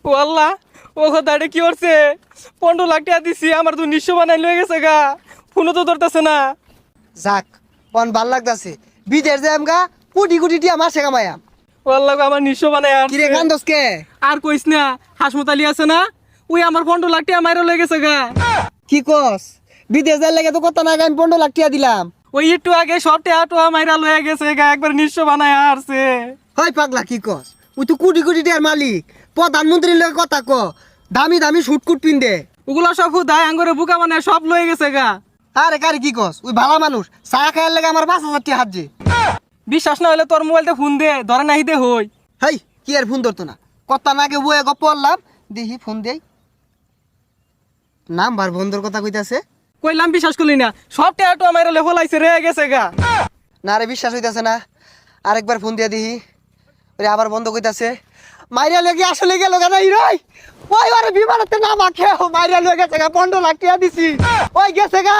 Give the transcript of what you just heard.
ও আল্লাহ, ও দাঁড়ে কি করছে? 15 লাখ টাকা দিছি, আমার তো নিঃস্ব বানাই লয়ে গেছে গা। ফোনও তো ধরতেছে না। যাক পন ভাল লাগতাছে। বিদেশ যাম গা কোটি কোটি টিয়া মাসে কামায়াম। ও আল্লাহ গো, আমার নিঃস্ব বানাই আর কিরে কান্দস কে? আর কইস না, হাসমতালি আছে না, ওই আমার 15 লাখ টাকা মাইরা লয়ে গেছে গা। কি কস? বিদেশ যাই লাগে তো কত না আমি 15 লাখ টিয়া দিলাম। ওই একটু আগে সব টাকা টোয়া মাইরা লয়ে গেছে গা, একবার নিঃস্ব বানাই আসছে। হয় পাগলা কি কস? ওই তো কোটি কোটি টিয়ার মালিক, প্রধানমন্ত্রীর লগে কথা ক। দামি দামি শুটকুট পিন্দে। ওগুলো সব হুদায় আঙ্গরে বুকা বানায় সব লয়ে গেছে গা। আরে কারে কি কস? ওই ভালা মানুষ চা খাইয়ার লাগে আমার 5,000 টিয়া হাত যে। বিশ্বাস না হলে তোর মোবাইলতে ফোন দে, ধরে নাহি দে হই। হাই কি আর ফোন ধরতো না, কথা না আগে বয়ে গপ পড়লাম, দেখি ফোন দেই। নাম্বার বন্ধর কথা কইতাছে। কইলাম বিশ্বাস করলি না, সব টাকা টোয়া মাইরা লে ফলাইছে রে গেছে গা। না রে বিশ্বাস হইতাছে না, আরেকবার ফোন দিয়া দিহি। ওরে আবার বন্ধ কইতাছে। মাইরা লেগে আসলে গেল কেন হিরোই? ওই আরে বিমানতে না মাখে মাইরা লয়ে গেছে গা, 15 লাখ টাকা দিছি। ওই গেছে গা।